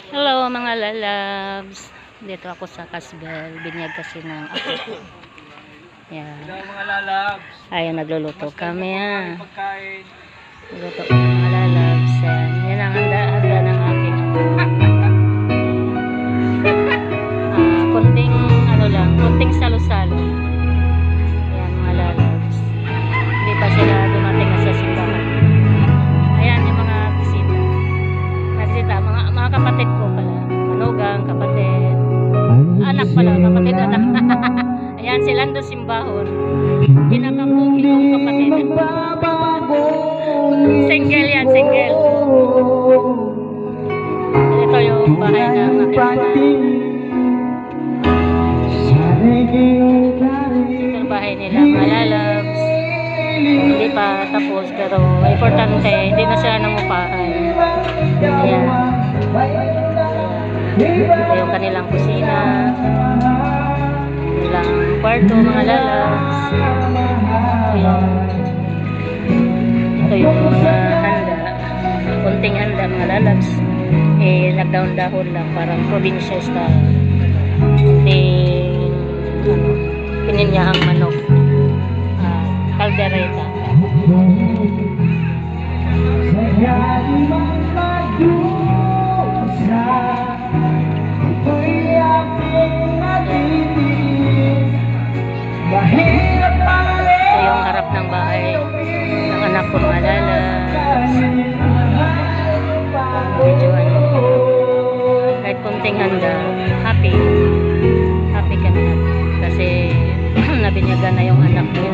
Hello mga lalabs. Dito ako sa Casbel. Binyag kasi ng ako. Yan. Hello mga lalabs. Ayun, nagluluto kami ha. Pagkain. Nagluluto kami mga lalabs. Yan ang handa ng aking kunting kunting salo-salo. Yan mga lalabs. Hindi pa sila dumating na sa simbahan. Ayan yung mga bisita. Mga kapatid ko pala. Manugang, kapatid. Anak pala, kapatid, anak. Ayan, sila doon simbahon. Pinakapugi kong kapatid. Single yan, single. Ito yung bahay na aking ito yung bahay nila, mga lalabs. Hindi pa tapos, pero importante, hindi na sila nangupahan. Ayan. Ito yung kanilang kusina, kanilang kwarto, mga lalabs. Ito yung mga handa, kunting handa mga lalabs. Nagdahon-dahon lang, parang probinsya style. Pininyahang manok, caldereta. Ito yung harap ng bahay ng anak ko, mga lalabs. Medyo kahit kunting handa, happy kami kasi nabinyagan na yung anak ko.